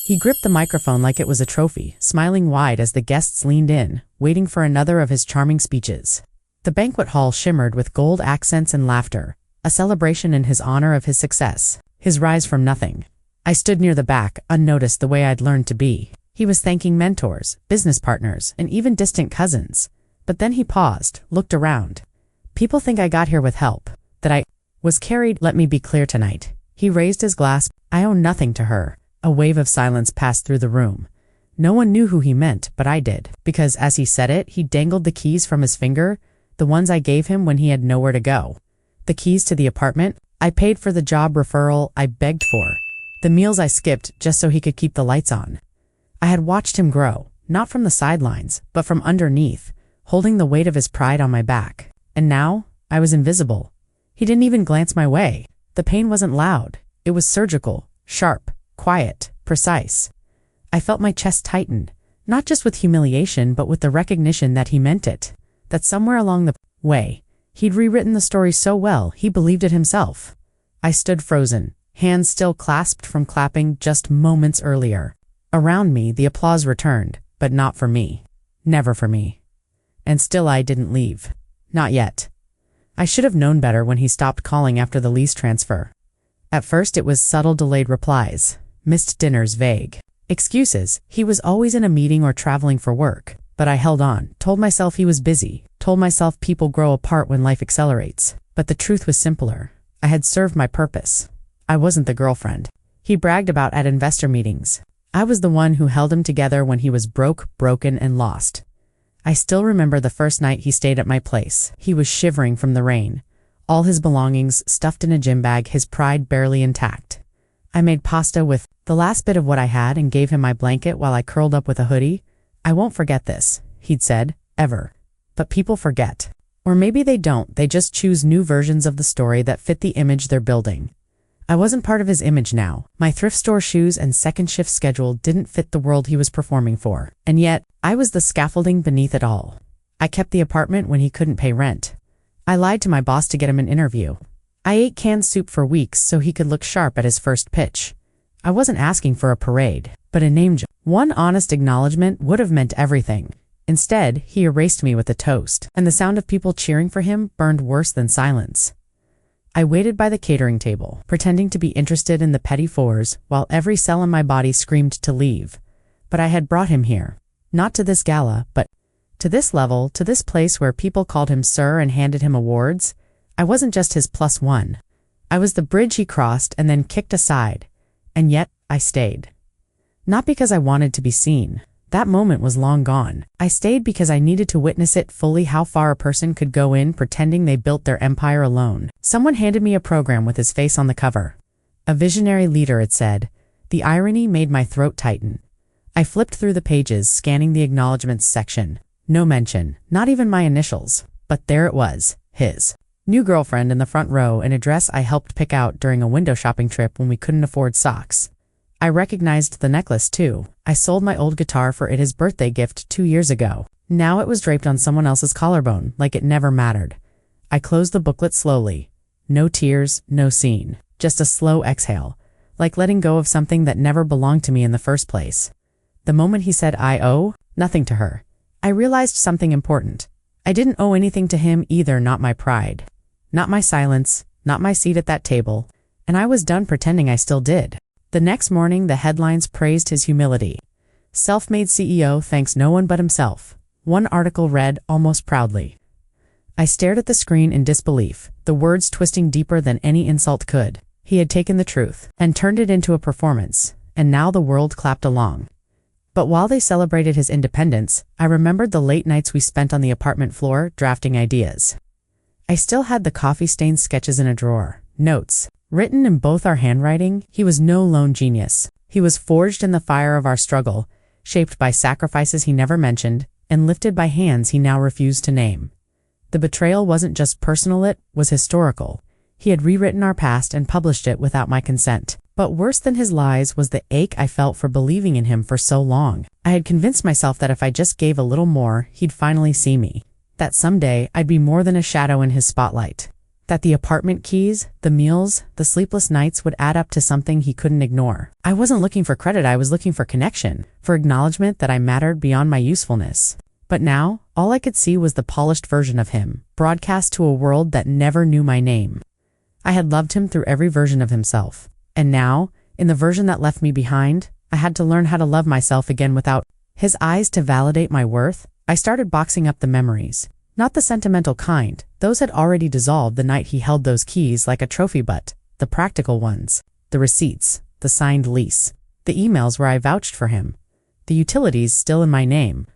He gripped the microphone like it was a trophy, smiling wide as the guests leaned in, waiting for another of his charming speeches. The banquet hall shimmered with gold accents and laughter, a celebration in his honor of his success, his rise from nothing. I stood near the back, unnoticed the way I'd learned to be. He was thanking mentors, business partners, and even distant cousins. But then he paused, looked around. People think I got here with help, that I was carried. Let me be clear tonight. He raised his glass. I owe nothing to her. A wave of silence passed through the room. No one knew who he meant, but I did, because as he said it, he dangled the keys from his finger, the ones I gave him when he had nowhere to go. The keys to the apartment. I paid for the job referral I begged for. The meals I skipped just so he could keep the lights on. I had watched him grow, not from the sidelines, but from underneath, holding the weight of his pride on my back. And now, I was invisible. He didn't even glance my way. The pain wasn't loud. It was surgical, sharp, quiet, precise. I felt my chest tighten, not just with humiliation but with the recognition that he meant it, that somewhere along the way, he'd rewritten the story so well he believed it himself. I stood frozen, hands still clasped from clapping just moments earlier. Around me, the applause returned, but not for me. Never for me. And still I didn't leave. Not yet. I should have known better when he stopped calling after the lease transfer. At first it was subtle delayed replies, missed dinners vague. Excuses, he was always in a meeting or traveling for work. But I held on, told myself he was busy, told myself people grow apart when life accelerates. But the truth was simpler. I had served my purpose. I wasn't the girlfriend he bragged about at investor meetings. I was the one who held him together when he was broke, broken, and lost. I still remember the first night he stayed at my place. He was shivering from the rain, all his belongings stuffed in a gym bag, his pride barely intact. I made pasta with the last bit of what I had and gave him my blanket while I curled up with a hoodie. I won't forget this, he'd said, ever. But people forget. Or maybe they don't, they just choose new versions of the story that fit the image they're building. I wasn't part of his image now. My thrift store shoes and second shift schedule didn't fit the world he was performing for. And yet, I was the scaffolding beneath it all. I kept the apartment when he couldn't pay rent. I lied to my boss to get him an interview. I ate canned soup for weeks so he could look sharp at his first pitch. I wasn't asking for a parade, but a name job. One honest acknowledgement would have meant everything. Instead, he erased me with a toast, and the sound of people cheering for him burned worse than silence. I waited by the catering table, pretending to be interested in the petty fours, while every cell in my body screamed to leave. But I had brought him here. Not to this gala, but to this level, to this place where people called him sir and handed him awards. I wasn't just his +1. I was the bridge he crossed and then kicked aside. And yet, I stayed. Not because I wanted to be seen. That moment was long gone. I stayed because I needed to witness it fully, how far a person could go in pretending they built their empire alone. Someone handed me a program with his face on the cover. A visionary leader, it said. The irony made my throat tighten. I flipped through the pages, scanning the acknowledgements section. No mention, not even my initials. But there it was, his new girlfriend in the front row, an address I helped pick out during a window shopping trip when we couldn't afford socks. I recognized the necklace too. I sold my old guitar for it, his birthday gift 2 years ago. Now it was draped on someone else's collarbone, like it never mattered. I closed the booklet slowly. No tears, no scene. Just a slow exhale, like letting go of something that never belonged to me in the first place. The moment he said I owe nothing to her, I realized something important. I didn't owe anything to him either, not my pride. Not my silence, not my seat at that table, and I was done pretending I still did. The next morning, the headlines praised his humility. Self-made CEO thanks no one but himself. One article read almost proudly. I stared at the screen in disbelief, the words twisting deeper than any insult could. He had taken the truth and turned it into a performance, and now the world clapped along. But while they celebrated his independence, I remembered the late nights we spent on the apartment floor drafting ideas. I still had the coffee-stained sketches in a drawer, notes, written in both our handwriting. He was no lone genius. He was forged in the fire of our struggle, shaped by sacrifices he never mentioned, and lifted by hands he now refused to name. The betrayal wasn't just personal, it was historical. He had rewritten our past and published it without my consent. But worse than his lies was the ache I felt for believing in him for so long. I had convinced myself that if I just gave a little more, he'd finally see me. That someday I'd be more than a shadow in his spotlight. That the apartment keys, the meals, the sleepless nights would add up to something he couldn't ignore. I wasn't looking for credit, I was looking for connection, for acknowledgement that I mattered beyond my usefulness. But now, all I could see was the polished version of him, broadcast to a world that never knew my name. I had loved him through every version of himself. And now, in the version that left me behind, I had to learn how to love myself again without his eyes to validate my worth. I started boxing up the memories. Not the sentimental kind, those had already dissolved the night he held those keys like a trophy, but the practical ones, the receipts, the signed lease, the emails where I vouched for him, the utilities still in my name.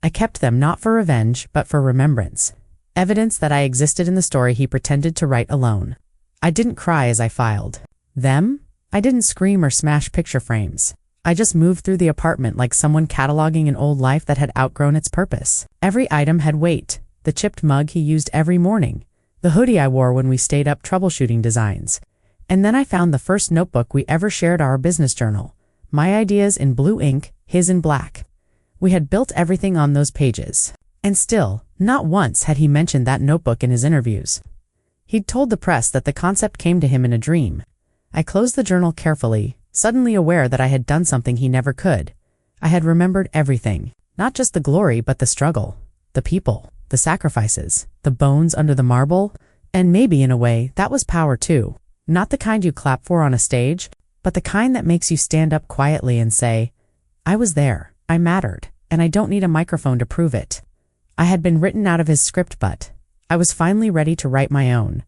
I kept them not for revenge, but for remembrance. Evidence that I existed in the story he pretended to write alone. I didn't cry as I filed them. I didn't scream or smash picture frames. I just moved through the apartment like someone cataloging an old life that had outgrown its purpose. Every item had weight. The chipped mug he used every morning, the hoodie I wore when we stayed up troubleshooting designs. And then I found the first notebook we ever shared, our business journal. My ideas in blue ink, his in black. We had built everything on those pages. And still, not once had he mentioned that notebook in his interviews. He'd told the press that the concept came to him in a dream. I closed the journal carefully, suddenly aware that I had done something he never could. I had remembered everything, not just the glory but the struggle, the people, the sacrifices, the bones under the marble, and maybe in a way that was power too. Not the kind you clap for on a stage, but the kind that makes you stand up quietly and say, I was there, I mattered, and I don't need a microphone to prove it. I had been written out of his script, but I was finally ready to write my own.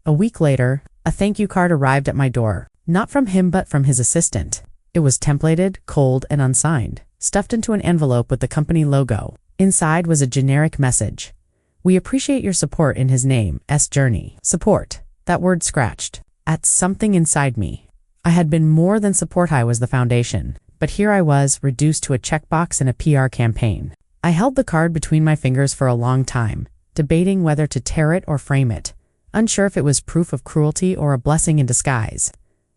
A week later, a thank you card arrived at my door, not from him but from his assistant. It was templated, cold, and unsigned, stuffed into an envelope with the company logo. Inside was a generic message. We appreciate your support in his name, S. Journey. Support. That word scratched at something inside me. I had been more than support, I was the foundation. But here I was, reduced to a checkbox in a PR campaign. I held the card between my fingers for a long time, debating whether to tear it or frame it, unsure if it was proof of cruelty or a blessing in disguise.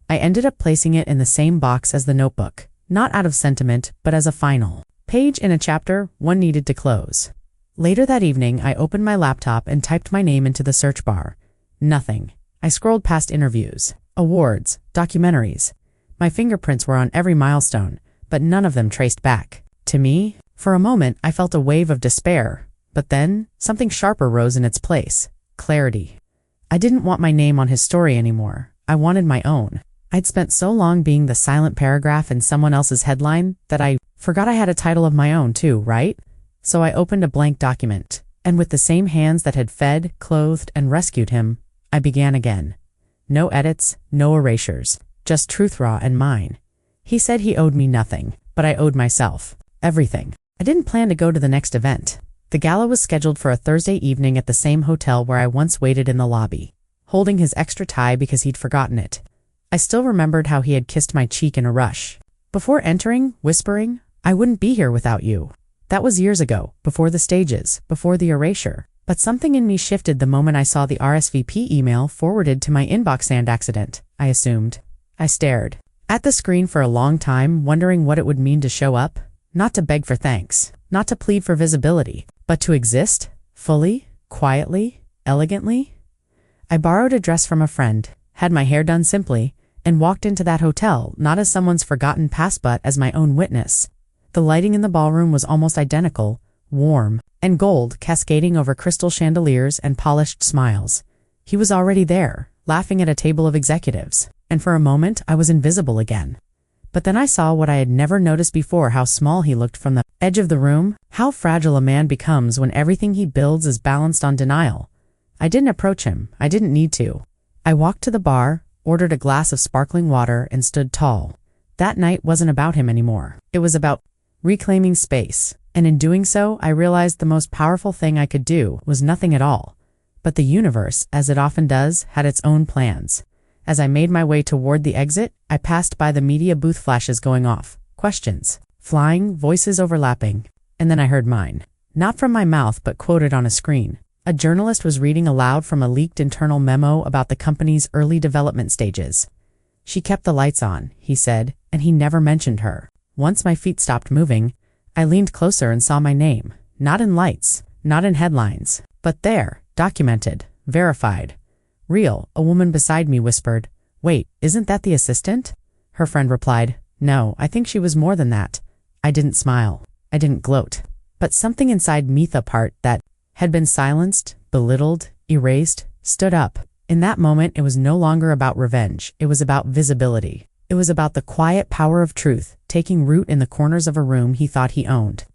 I ended up placing it in the same box as the notebook, not out of sentiment, but as a final page in a chapter one needed to close. Later that evening, I opened my laptop and typed my name into the search bar. Nothing. I scrolled past interviews, awards, documentaries. My fingerprints were on every milestone, but none of them traced back to me. For a moment, I felt a wave of despair, but then something sharper rose in its place. Clarity. I didn't want my name on his story anymore. I wanted my own. I'd spent so long being the silent paragraph in someone else's headline that I forgot I had a title of my own too, right? So I opened a blank document, and with the same hands that had fed, clothed, and rescued him, I began again. No edits, no erasures, just truth raw and mine. He said he owed me nothing, but I owed myself everything. I didn't plan to go to the next event. The gala was scheduled for a Thursday evening at the same hotel where I once waited in the lobby, holding his extra tie because he'd forgotten it. I still remembered how he had kissed my cheek in a rush. Before entering, whispering, I wouldn't be here without you. That was years ago, before the stages, before the erasure. But something in me shifted the moment I saw the RSVP email forwarded to my inbox. And accident, I assumed. I stared at the screen for a long time, wondering what it would mean to show up. Not to beg for thanks, not to plead for visibility, but to exist, fully, quietly, elegantly. I borrowed a dress from a friend, had my hair done simply, and walked into that hotel, not as someone's forgotten past but as my own witness. The lighting in the ballroom was almost identical, warm, and gold cascading over crystal chandeliers and polished smiles. He was already there, laughing at a table of executives, and for a moment I was invisible again. But then I saw what I had never noticed before, how small he looked from the edge of the room, how fragile a man becomes when everything he builds is balanced on denial. I didn't approach him, I didn't need to. I walked to the bar, ordered a glass of sparkling water, and stood tall. That night wasn't about him anymore. It was about reclaiming space, and in doing so, I realized the most powerful thing I could do was nothing at all. But the universe, as it often does, had its own plans. As I made my way toward the exit, I passed by the media booth, flashes going off, questions flying, voices overlapping, and then I heard mine. Not from my mouth, but quoted on a screen. A journalist was reading aloud from a leaked internal memo about the company's early development stages. She kept the lights on, he said, and he never mentioned her. Once my feet stopped moving, I leaned closer and saw my name. Not in lights, not in headlines, but there, documented, verified. Real, a woman beside me whispered. Wait, isn't that the assistant? Her friend replied. No, I think she was more than that. I didn't smile. I didn't gloat. But something inside me, the part that had been silenced, belittled, erased, stood up. In that moment, it was no longer about revenge. It was about visibility. It was about the quiet power of truth, taking root in the corners of a room he thought he owned.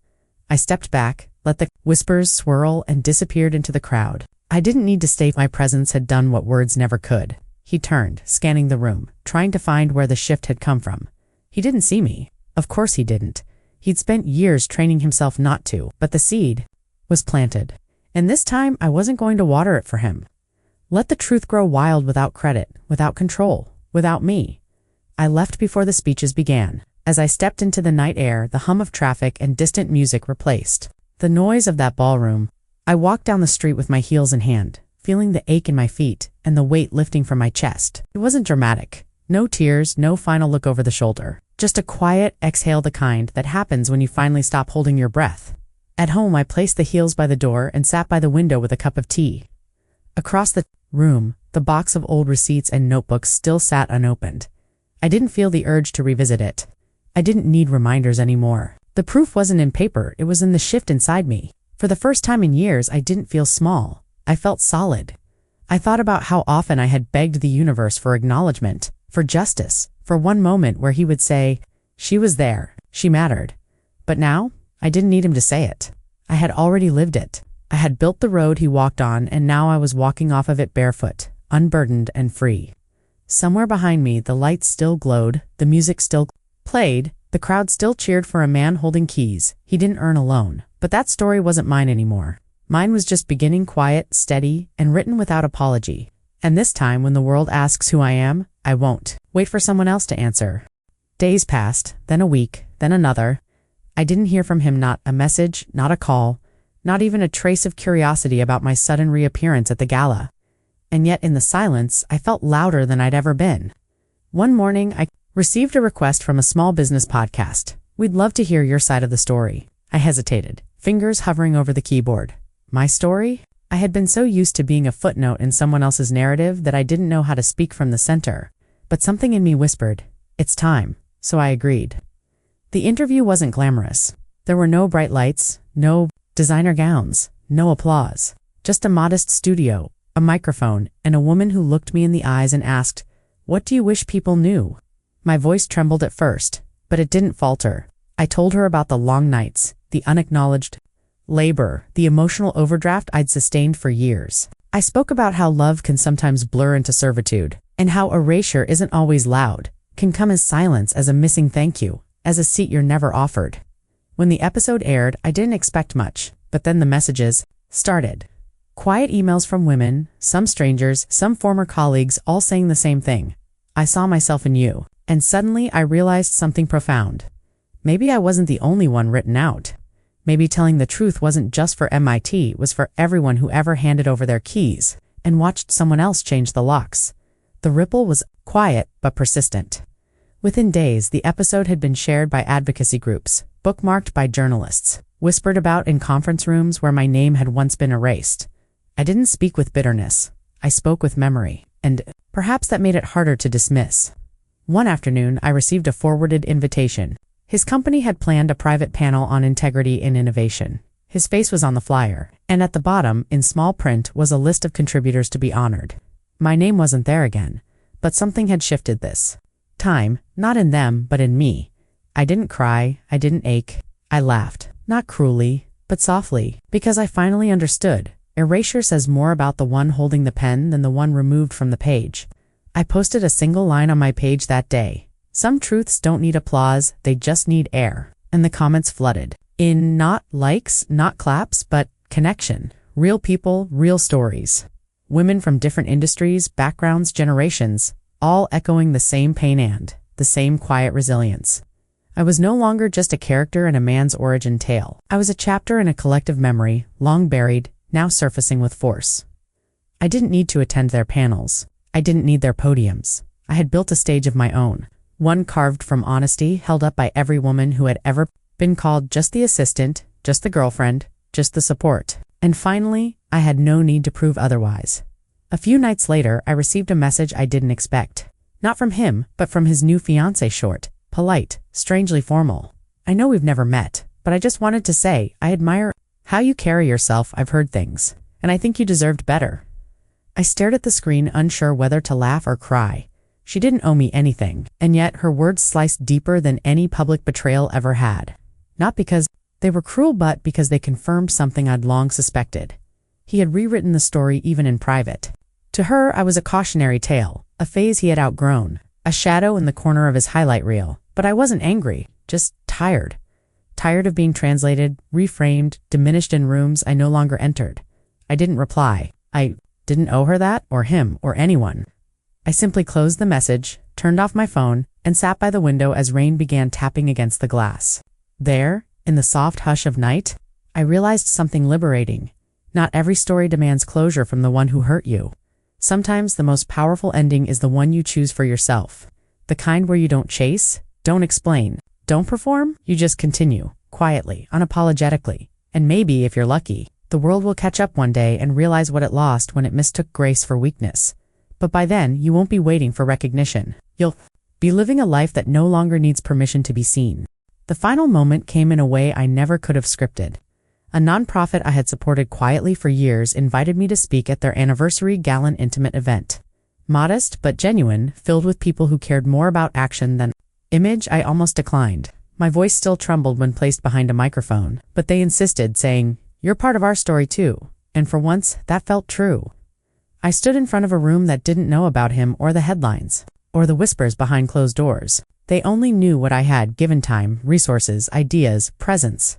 I stepped back, let the whispers swirl, and disappeared into the crowd. I didn't need to state my presence had done what words never could. He turned, scanning the room, trying to find where the shift had come from. He didn't see me. Of course he didn't. He'd spent years training himself not to, but the seed was planted. And this time, I wasn't going to water it for him. Let the truth grow wild without credit, without control, without me. I left before the speeches began. As I stepped into the night air, the hum of traffic and distant music replaced the noise of that ballroom. I walked down the street with my heels in hand, feeling the ache in my feet and the weight lifting from my chest. It wasn't dramatic. No tears, no final look over the shoulder. Just a quiet exhale, the kind that happens when you finally stop holding your breath. At home, I placed the heels by the door and sat by the window with a cup of tea. Across the room, the box of old receipts and notebooks still sat unopened. I didn't feel the urge to revisit it. I didn't need reminders anymore. The proof wasn't in paper, it was in the shift inside me. For the first time in years, I didn't feel small. I felt solid. I thought about how often I had begged the universe for acknowledgement, for justice, for one moment where he would say, she was there, she mattered. But now, I didn't need him to say it. I had already lived it. I had built the road he walked on, and now I was walking off of it barefoot, unburdened and free. Somewhere behind me, the lights still glowed, the music still played, the crowd still cheered for a man holding keys he didn't earn alone. But that story wasn't mine anymore. Mine was just beginning, quiet, steady, and written without apology. And this time, when the world asks who I am, I won't wait for someone else to answer. Days passed, then a week, then another. I didn't hear from him, not a message, not a call, not even a trace of curiosity about my sudden reappearance at the gala. And yet in the silence, I felt louder than I'd ever been. One morning, I received a request from a small business podcast. We'd love to hear your side of the story. I hesitated, fingers hovering over the keyboard. My story? I had been so used to being a footnote in someone else's narrative that I didn't know how to speak from the center. But something in me whispered, it's time, so I agreed. The interview wasn't glamorous. There were no bright lights, no designer gowns, no applause. Just a modest studio, a microphone, and a woman who looked me in the eyes and asked, what do you wish people knew? My voice trembled at first, but it didn't falter. I told her about the long nights, the unacknowledged labor, the emotional overdraft I'd sustained for years. I spoke about how love can sometimes blur into servitude, and how erasure isn't always loud, can come as silence, as a missing thank you, as a seat you're never offered. When the episode aired, I didn't expect much, but then the messages started. Quiet emails from women, some strangers, some former colleagues, all saying the same thing. I saw myself in you. And suddenly I realized something profound. Maybe I wasn't the only one written out. Maybe telling the truth wasn't just for MIT, it was for everyone who ever handed over their keys and watched someone else change the locks. The ripple was quiet but persistent. Within days, the episode had been shared by advocacy groups, bookmarked by journalists, whispered about in conference rooms where my name had once been erased. I didn't speak with bitterness. I spoke with memory, and perhaps that made it harder to dismiss. One afternoon, I received a forwarded invitation. His company had planned a private panel on integrity and innovation. His face was on the flyer, and at the bottom, in small print, was a list of contributors to be honored. My name wasn't there again, but something had shifted this time, not in them, but in me. I didn't cry, I didn't ache. I laughed, not cruelly, but softly, because I finally understood. Erasure says more about the one holding the pen than the one removed from the page. I posted a single line on my page that day. Some truths don't need applause, they just need air. And the comments flooded. In not likes, not claps, but connection. Real people, real stories. Women from different industries, backgrounds, generations, all echoing the same pain and the same quiet resilience. I was no longer just a character in a man's origin tale. I was a chapter in a collective memory, long buried, now surfacing with force. I didn't need to attend their panels. I didn't need their podiums. I had built a stage of my own, one carved from honesty, held up by every woman who had ever been called just the assistant, just the girlfriend, just the support. And finally, I had no need to prove otherwise. A few nights later, I received a message I didn't expect. Not from him, but from his new fiancée. Short, polite, strangely formal. I know we've never met, but I just wanted to say, I admire how you carry yourself. I've heard things, and I think you deserved better. I stared at the screen, unsure whether to laugh or cry. She didn't owe me anything, and yet her words sliced deeper than any public betrayal ever had. Not because they were cruel, but because they confirmed something I'd long suspected. He had rewritten the story even in private. To her, I was a cautionary tale, a phase he had outgrown, a shadow in the corner of his highlight reel. But I wasn't angry, just tired. Tired of being translated, reframed, diminished in rooms I no longer entered. I didn't reply. I didn't owe her that, or him, or anyone. I simply closed the message, turned off my phone, and sat by the window as rain began tapping against the glass. There, in the soft hush of night, I realized something liberating. Not every story demands closure from the one who hurt you. Sometimes the most powerful ending is the one you choose for yourself. The kind where you don't chase, don't explain, don't perform, you just continue, quietly, unapologetically. And maybe, if you're lucky, the world will catch up one day and realize what it lost when it mistook grace for weakness. But by then, you won't be waiting for recognition. You'll be living a life that no longer needs permission to be seen. The final moment came in a way I never could have scripted. A nonprofit I had supported quietly for years invited me to speak at their anniversary gala intimate event. Modest but genuine, filled with people who cared more about action than image. I almost declined. My voice still trembled when placed behind a microphone, but they insisted, saying, "You're part of our story too." And for once, that felt true. I stood in front of a room that didn't know about him or the headlines, or the whispers behind closed doors. They only knew what I had, given time, resources, ideas, presence.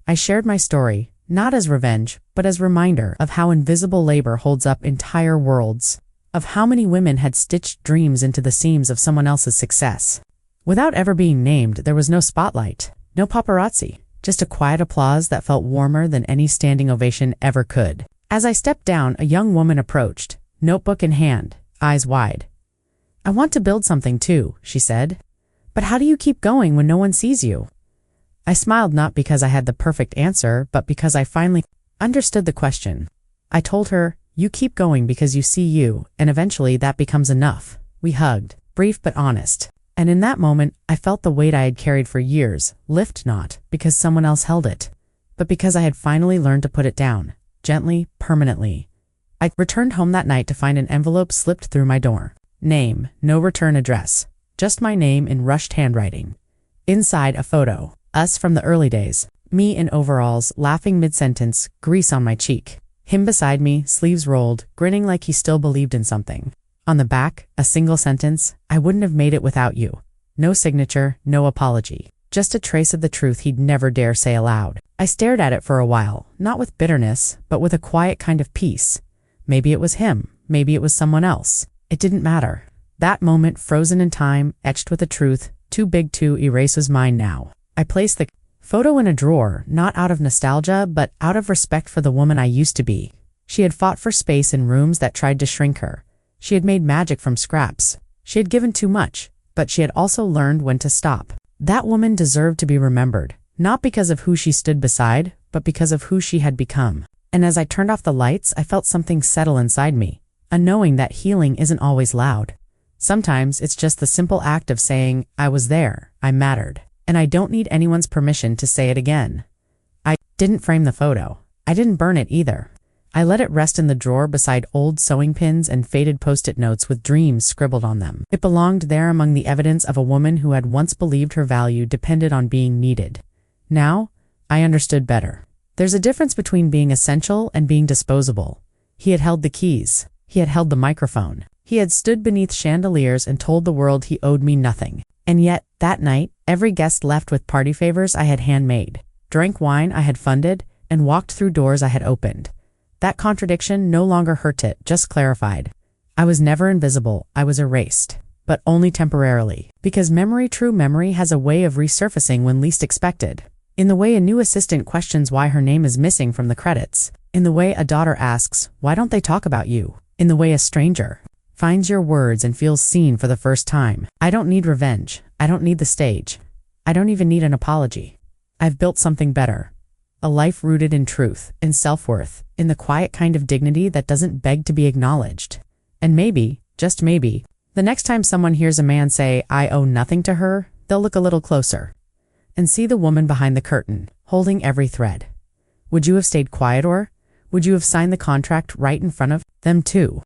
I shared my story, not as revenge, but as reminder of how invisible labor holds up entire worlds, of how many women had stitched dreams into the seams of someone else's success. Without ever being named, there was no spotlight, no paparazzi, just a quiet applause that felt warmer than any standing ovation ever could. As I stepped down, a young woman approached, notebook in hand, eyes wide. "I want to build something too," she said. "But how do you keep going when no one sees you?" I smiled, not because I had the perfect answer, but because I finally understood the question. I told her, "You keep going because you see you, and eventually that becomes enough." We hugged, brief but honest. And in that moment, I felt the weight I had carried for years lift, not because someone else held it, but because I had finally learned to put it down, gently, permanently. I returned home that night to find an envelope slipped through my door. Name, no return address, just my name in rushed handwriting. Inside, a photo. Us from the early days. Me in overalls, laughing mid-sentence, grease on my cheek. Him beside me, sleeves rolled, grinning like he still believed in something. On the back, a single sentence, "I wouldn't have made it without you." No signature, no apology. Just a trace of the truth he'd never dare say aloud. I stared at it for a while, not with bitterness, but with a quiet kind of peace. Maybe it was him, maybe it was someone else. It didn't matter. That moment, frozen in time, etched with a truth, too big to erase, was mine now. I placed the photo in a drawer, not out of nostalgia, but out of respect for the woman I used to be. She had fought for space in rooms that tried to shrink her. She had made magic from scraps. She had given too much, but she had also learned when to stop. That woman deserved to be remembered, not because of who she stood beside, but because of who she had become. And as I turned off the lights, I felt something settle inside me, a knowing that healing isn't always loud. Sometimes it's just the simple act of saying, "I was there, I mattered." And I don't need anyone's permission to say it again. I didn't frame the photo. I didn't burn it either. I let it rest in the drawer beside old sewing pins and faded post-it notes with dreams scribbled on them. It belonged there among the evidence of a woman who had once believed her value depended on being needed. Now, I understood better. There's a difference between being essential and being disposable. He had held the keys. He had held the microphone. He had stood beneath chandeliers and told the world he owed me nothing. And yet, that night, every guest left with party favors I had handmade, drank wine I had funded, and walked through doors I had opened. That contradiction no longer hurt, it just clarified. I was never invisible, I was erased, but only temporarily, because memory, true memory, has a way of resurfacing when least expected. In the way a new assistant questions why her name is missing from the credits. In the way a daughter asks, "Why don't they talk about you?" In the way a stranger finds your words and feels seen for the first time. I don't need revenge. I don't need the stage. I don't even need an apology. I've built something better. A life rooted in truth, in self-worth, in the quiet kind of dignity that doesn't beg to be acknowledged. And maybe, just maybe, the next time someone hears a man say, "I owe nothing to her," they'll look a little closer and see the woman behind the curtain, holding every thread. Would you have stayed quiet, or would you have signed the contract right in front of them too?